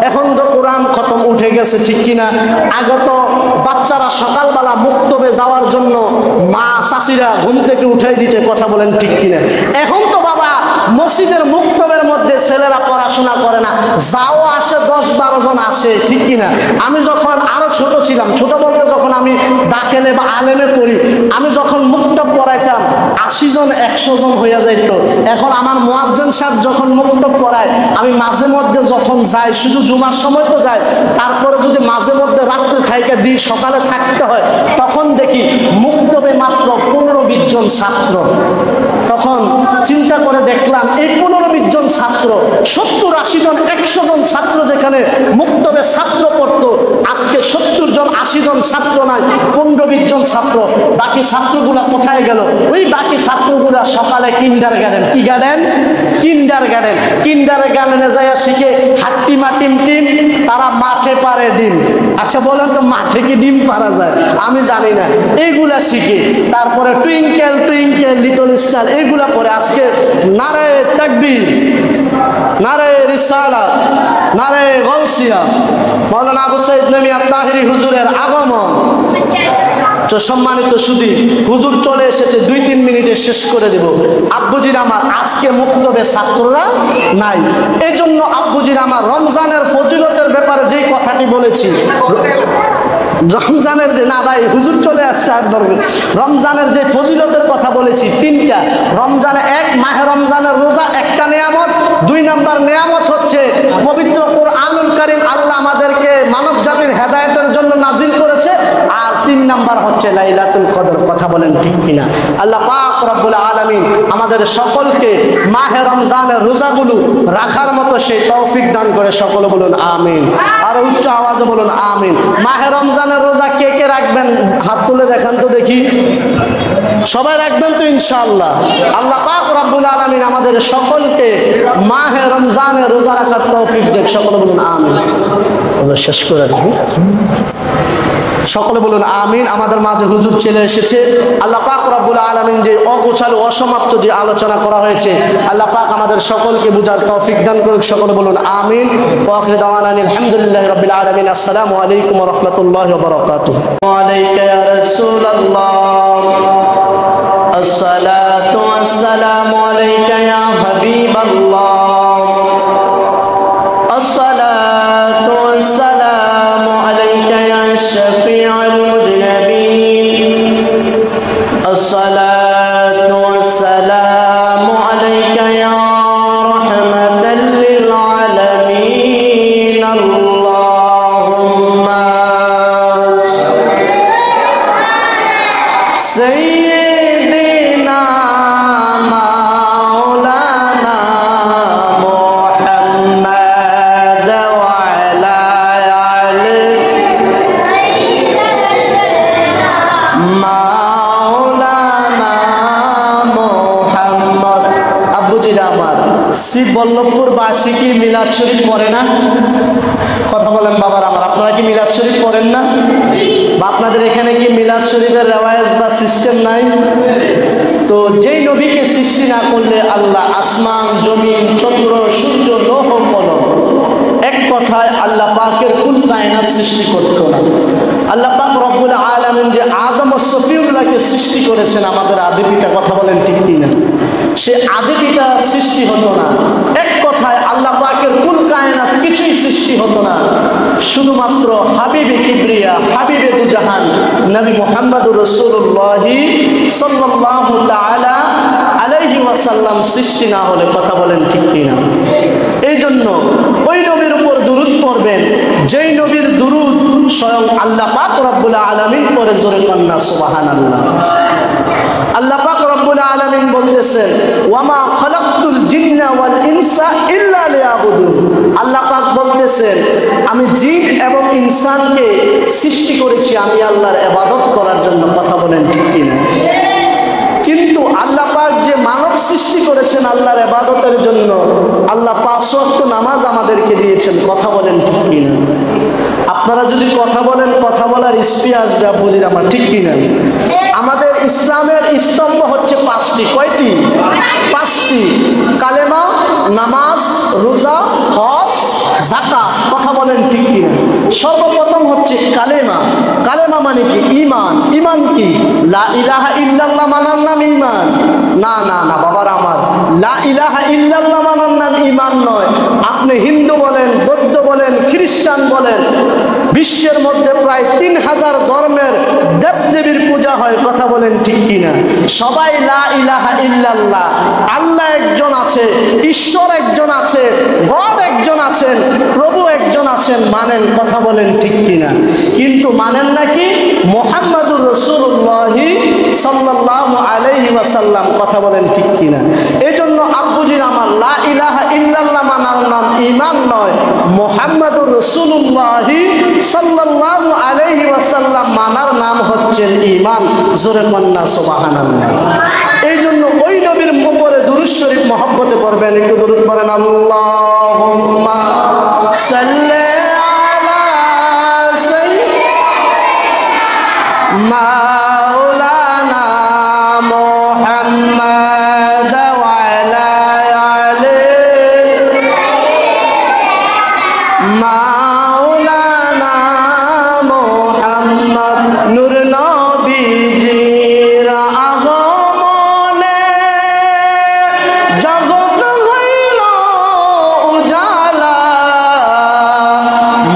এখন তো কোরআন খতম উঠে গেছে, ঠিক কিনা? আগে তো বাচ্চারা সকালবেলা মুক্তবে যাওয়ার জন্য মা চাচিরা ঘুম থেকে উঠাই দিতে, কথা বলেন ঠিক কিনা? এখন তো বাবা মসজিদের মুক্তবের মধ্যে ছেলেরা পড়াশোনা করে না, যাও আসে 10-12 জন আসে, ঠিক কিনা? আমি যখন আরো ছোট ছিলাম, ছোট বলতে যখন আমি দাখিলে বা আলেমে পড়ি, আমি যখন মুক্তব পড়াইতাম 80 জন 100 জন হইয়া যাইত। এখন আমার মুয়াজ্জিন সাহেব যখন মুক্তব পড়ায়, আমি মাঝে মধ্যে যখন যাই, শুধু জুমার সময় তো যাই, তারপরে যদি মাঝে মধ্যে রাত্রে থাইকা দিই, সকালে থাকতে হয়, তখন দেখি মুক্তবে মাত্র 15-20 জন ছাত্র। তখন চিন্তা করে দেখলাম এই 15-20 জন ছাত্র 70-80 জন 100 জন ছাত্র যেখানে মুক্তবে ছাত্র পড়তো, আজকে 70 জন 80 জন ছাত্র নাই, 15-20 জন ছাত্র। বাকি ছাত্রগুলা কোথায় গেল? ওই বাকি ছাত্রগুলা সকালে কিন্ডারগার্টেন, কি গার্ডেন? কিন্ডারগার্টেন। কিন্ডারগার্টেনে যায় শিখে হাট্টিমা টিম টিম, তারা মাঠে পারে ডিম। আচ্ছা বলেন তো, মাঠে কি ডিম পারা যায়? আমি জানি না। এইগুলা শিখে তারপরে টুইঙ্কেল টুইঙ্কেল লিটল স্টার এইগুলা পড়ে। আজকে নারে তাকবীর, নারে রিসালাত, নারে গাউসিয়া, মাওলানা আবু সাইদ নবী আত-তাহিরি হুজুরের আগমন। তো সম্মানিত সুধী, হুজুর চলে এসেছে, 2-3 মিনিটে শেষ করে দেব। আব্বুজির আমার আজকে মুক্তবে ছাত্ররা নাই, এই জন্য আব্বুজির আমার রমজানের ফজিলতের ব্যাপারে যেই কথাটি বলেছি, রমজানের যে, না ভাই হুজুর চলে আসছে আর ধরবে, রমজানের যে ফজিলতের কথা বলেছি 3টা। রমজানে মাহে রমজানের রোজা একটা নেয়ামত। 2 নম্বর নেয়ামত হচ্ছে পবিত্র কুরআনুল কারীম, আল্লাহ আমাদেরকে মানব জাতির হেদায়েতের জন্য নাজিল করেছে। আর 3 নম্বর হচ্ছে লাইলাতুল কদর, কথা বলেন ঠিক কিনা? আল্লাহ পাক রব্বুল আলামিন আমাদের সকলকে মাহে রমজানের রোজাগুলো রাখার মতো সেই তৌফিক দান করে, সকলে বলুন আমিন। আর উচ্চ আওয়াজে বলুন আমিন। মাহে রমজানের রোজা কে কে রাখবেন? হাত তুলে দেখান তো দেখি। সবাই রাখবেন তো ইনশাআল্লাহ? আল্লাহ পাক রব্বুল আলামিন আমাদের সকলকে মাহে রমজানের রোজা রাখার তৌফিক দেন, সকলে বলুন আমিন। শেষ করে রাখি, সকলে বলুন আমিন। আমাদের মাঝে হুজুর চলে এসেছে। আল্লাহ পাক রব্বুল আলামিন যে অগোছালো অসমাপ্ত যে আলোচনা করা হয়েছে, আল্লাহ পাক আমাদের সকলকে বুঝার তৌফিক দান করুক, সকলে বলুন আমিন। ওয়া আখিরু দাওয়ানা আলহামদুলিল্লাহি রাব্বিল আলামিন। আসসালামু আলাইকুম ওয়া রাহমাতুল্লাহি ওয়া বারাকাতুহু। ওয়া আলাইকা ইয়া রাসূলুল্লাহ, আসসালাতু ওয়াসসালামু আলাইকা ইয়া হাবিবাল্লাহ, আসসালাতু ওয়াসসালামু আলাইকা ইয়া শাফিউল মুজনাবিন, আসসালাতু ওয়াসসালামু আলাইকা ইয়া রাহমাতাল লিল আলামিন। আল্লাহুম্মা সাইয়্যিদিনা মাওলানা মুহাম্মাদ ওয়া আলা আলি মাওলানা মুহাম্মদ। আব্বুজিরা আমার, শিববল্লভপুর বাসী কি মিলাদ শরীফ পড়ে না? কথা বলেন বাবার আমার, আপনারা কি মিলাদ শরীফ পড়েন না? বা আপনাদের এখানে কি মিলাদ শরীফের রেওয়ায়েজ বা সিস্টেম নাই? তো যেই নবীকে সৃষ্টি না করলে আল্লাহ আসমান, জমিন, চন্দ্র, সূর্য, লৌহ কলম, এক কথায় আল্লাহ পাকের কুল কায়নাত সৃষ্টি করতো না। আল্লাহ পাক রব্বুল আলামিন যে আদম ও সফিউল্লাহকে সৃষ্টি করেছেন, আমাদের আদি পিতা, কথা বলেন ঠিক কিনা? সে আদি পিতা সৃষ্টি হতো না। এক কথায় আল্লাহ পাকের কুল কায়নাত কিছুই সৃষ্টি হতো না, শুধুমাত্র হাবিবে কিবরিয়া, হাবিবে দুজাহান নবী মুহাম্মদুর রাসূলুল্লাহ সাল্লাল্লাহু তাআলা আলাইহি ওয়াসাল্লাম সৃষ্টি না হলে, কথা বলেন ঠিক কিনা? এই জন্য ওই নবীর উপর দুরূদ পড়বেন, যেই নবীর দুরূদ স্বয়ং আল্লাহ পাক রব্বুল আলামিন করে, জোরে কন্না সুবহানাল্লাহ। আল্লাহ পাক রব্বুল আলামিন বলতেছেন, ওয়া মা খালাকতুল জিন্না ওয়াল ইনসা ইল্লা লিয়াবুদুন। আল্লাহ পাক বলতেছেন, আমি জিন এবং ইনসানকে সৃষ্টি করেছি আমি আল্লাহর ইবাদত করার জন্য, কথা বলেন ঠিক কিনা? কিন্তু আল্লাহ পাক যে মানব সৃষ্টি করেছেন আল্লাহর ইবাদতের জন্য, আল্লাহ 5 ওয়াক্ত নামাজ আমাদেরকে দিয়েছেন, কথা বলেন ঠিক কিনা? আপনারা যদি কথা বলেন, কথা বলার স্পি আসবে বুঝির আমার, ঠিক কিনা? আমাদের ইসলামের স্তম্ভ হচ্ছে 5টি। কয়টি? 5টি। কালেমা, নামাজ, রোজা, হজ, যাকাত, কথা বলেন ঠিক কিনা? সর্বপ্রথম হচ্ছে কালেমা। কালেমা মানে কি? ঈমান। ঈমান কি? লা ইলাহা ইল্লাল্লাহ মানার নাম ঈমান? না না না বাবারা আমার, লা ইলাহা ইল্লাল্লাহ মানার নাম ঈমান নয়। আপনি হিন্দু বলেন, বৌদ্ধ বলেন, খ্রিস্টান বলেন, বিশ্বের মধ্যে প্রায় 3000 ধর্মের দেবদেবীর পূজা হয়, কথা বলেন ঠিক কিনা? সবাই লা ইলাহা ইল্লাল্লাহ, আল্লাহ একজন আছে, ঈশ্বর একজন আছে, গড একজন আছেন, প্রভু একজন আছেন মানেন, কথা বলেন ঠিক কিনা? কিন্তু মানেন নাকি মুহাম্মাদুর রাসূলুল্লাহ সাল্লাল্লাহু আলাইহি ওয়াসাল্লাম, কথা বলেন ঠিক কিনা? এই জন্য আব্বুজির আমার, লা ইলাহা ইল্লাল্লাহ মানার নাম ঈমান নয়, মুহাম্মাদুর রাসূলুল্লাহ সাল্লাল্লাহু আলাইহি ওয়াসাল্লাম মানার নাম হচ্ছে ঈমান। জোরে কন্যা সুবহানাল্লাহ। এই জন্য ওই নবীর উপরে দুরূদ শরীফ মহব্বতে পড়বেন। একটু দুরূদ পড়েন, আল্লাহুম্মা সাল্লি আলা সাইয়্যিদিনা মাওলানা মুহাম্মাদ ওয়া আলা আলি মাওলানা মুহাম্মদ। নূর নবীজির আগমনে জগৎ হইল উজালা,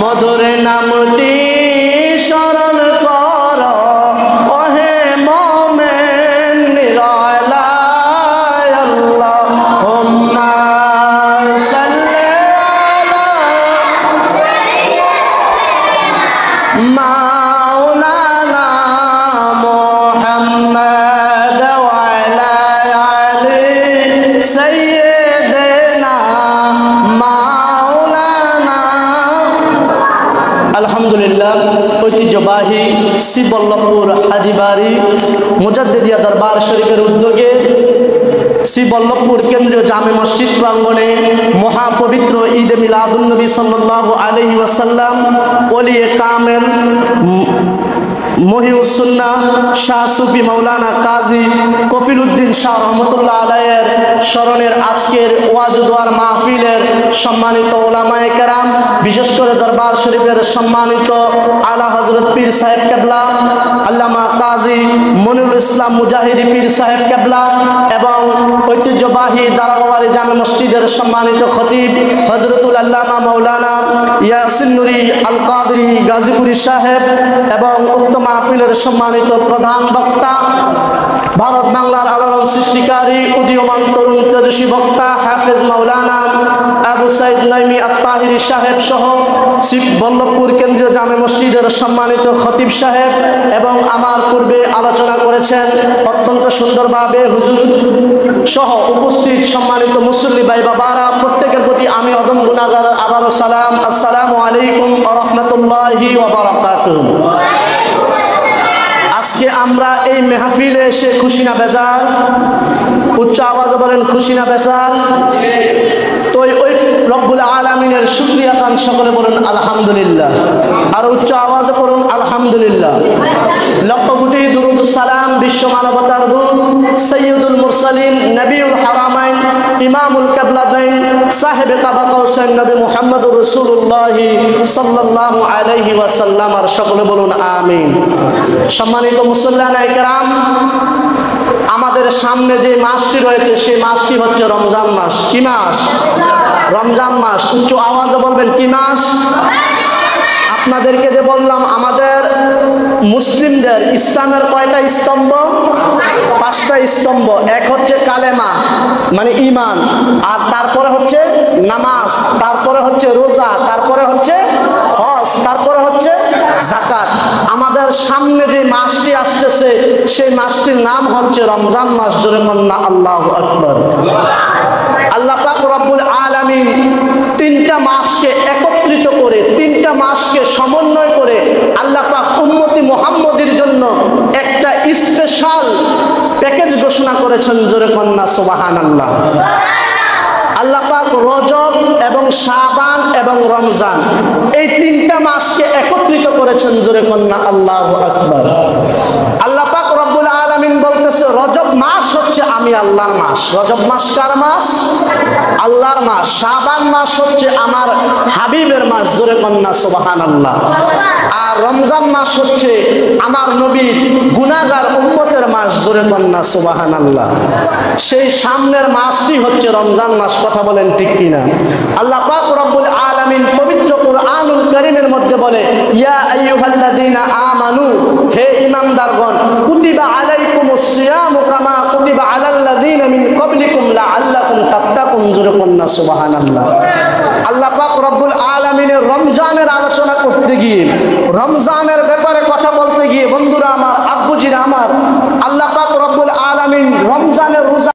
মধুর নামটি স্মরণ কর ওহে মোমেন নিরালা। আল্লাহুম্মা সাল্লি আলা মাওলানা মুহাম্মাদ ওয়া আলা আলি সাইয়্যিদিনা মাওলানা। আলহামদুলিল্লাহ, ঐতিহ্যবাহী শ্রীবল্লভপুর হাজীবাড়ি মুজাদ্দিদিয়া দরবার শরীফের উদ্যোগে শ্রীবল্লভপুর কেন্দ্রীয় জামে মসজিদ প্রাঙ্গণে মহাপবিত্র ঈদে মিলাদুন নবী সাল্লাল্লাহু আলাইহি ওয়াসাল্লাম ওলিয়ে কামেল মহিউসুন্নাহ শাহ সুফি মাওলানা কাজী কফিলউদ্দিন শাহ রহমতুল্লাহ আলাইহির স্মরণের আজকের ওয়াজ দোয়ার মাহফিলের সম্মানিত উলামায়ে কেরাম, বিশেষ করে দরবার শরীফের সম্মানিত আলা হযরত পীর সাহেব কেবলা আল্লামা কাজী মনিরুল ইসলাম মুজাহিদি পীর সাহেব কেবলা এবং ঐতিহ্যবাহী দারাগাওয়ারি জামে মসজিদের সম্মানিত খতিব হযরতুল আল্লামা মাওলানা ইয়াসিন নুরি আল কাদরি গাজীপুরি সাহেব এবং উক্ত মাহফিলের সম্মানিত প্রধান বক্তা ভারত বাংলার আলোড়ন সৃষ্টিকারী উদীয়মান তরুণ তেজস্বী বক্তা হাফেজ মাওলানা আবু সাইদ নাইমি আত-তাহিরি সাহেব সহ শ্রীবল্লভপুর কেন্দ্রীয় জামে মসজিদের সম্মানিত খতিব সাহেব এবং আমার পূর্বে আলোচনা করেছেন অত্যন্ত সুন্দরভাবে হুজুর সহ উপস্থিত সম্মানিত মুসল্লি ভাই বাবারা, প্রত্যেকের প্রতি আমি অদম গুনাহগার আবারও সালাম। আসসালামু আলাইকুম ওয়া রাহমাতুল্লাহি ওয়া বারাকাতুহু। আজকে আমরা এই মেহফিলে এসে খুশি না বেজার? উচ্চ আওয়াজে বলেন, খুশি না বেজার? তো ওই রব্বুল আলামিনের শুকরিয়া গান সকলে বলুন আলহামদুলিল্লাহ, আর উচ্চ আওয়াজে পড়ুন আলহামদুলিল্লাহ। লক্ষ কোটি দুরূদ সালাম বিশ্ব মানবতার দূত সাইয়্যিদুল মুরসালিন নবিউল হারামাইন ইমামুল কিবলাতাইন সাহেবে কাবা কাউসাইন নবী মুহাম্মদুর রাসূলুল্লাহ সাল্লাল্লাহু আলাইহি ওয়াসাল্লাম, আর সকলে বলুন আমিন। সম্মানিত মুসল্লিয়ানে কেরাম, আমাদের সামনে যে মাসটি রয়েছে সেই মাসটি হচ্ছে রমজান মাস। কি মাস? রমজান মাস। উচ্চ আওয়াজে বলবেন কি মাস? আপনাদেরকে যে বললাম আমাদের মুসলিমদের ইসলামের কয়টা স্তম্ভ? 5টা স্তম্ভ। এক হচ্ছে কালেমা মানে ঈমান, আর তারপরে হচ্ছে নামাজ, তারপরে হচ্ছে রোজা, তারপরে হচ্ছে হজ, তারপরে হচ্ছে যাকাত। আমাদের সামনে যে মাসটি আসতেছে সেই মাসটির নাম হচ্ছে রমজান মাস। জোরে কন্যা আল্লাহু আকবার। আল্লাহ পাক রব্বুল আলামিন 3টা মাসকে একত্রিত করে, 3টা মাসকে সমন্বয় করে আল্লাহ পাক উম্মতি মুহাম্মদীর জন্য একটা স্পেশাল প্যাকেজ ঘোষণা করেছেন। জোরে কন্যা সুবহানাল্লাহ। আল্লাহ পাক রজব এবং শাবান এবং রমজান এই 3টা মাসকে একত্রিত করেছেন। জোরে কন্যা আল্লাহু আকবার। আল্লাহ পাক রব্বুল আলামিন বলতেছে রজব মাস হচ্ছে আমি আল্লাহর মাস। রজব মাস কার মাস? আল্লাহর মাস। শাবান মাস হচ্ছে আমার হাবিবের মাস, জোরে কন্যা সুবহানাল্লাহ। আর রমজান মাস হচ্ছে আমার নবীর গুনাহগার উম্মতের মাস, জোরে কন্যা সুবহানাল্লাহ। সেই সামনের মাসটি হচ্ছে রমজান মাস, কথা বলেন ঠিক কিনা? আল্লাহ পাক রব্বুল আলামিন পবিত্র কুরআনুল কারীমের মধ্যে বলে, ইয়া আইয়ুহাল্লাযীনা আমানু, হে ঈমানদারগণ, কুতিবা আলাইকুমুস সিয়ামু কামা কুতিবা আলাল্লাযীনা মিন ক্বাবলিকুম লাআল্লাকুম তাত্তাকুন, জোরে কন্যা সুবহানাল্লাহ। আল্লাহ পাক রব্বুল আলামিনের রমজানের আলোচনা করতে গিয়ে, রমজানের ব্যাপারে কথা বলতে গিয়ে, বন্ধুরা আমার, আব্বুজিরা আমার, আল্লাহ পাক রব্বুল আলামিন রমজানের রোজা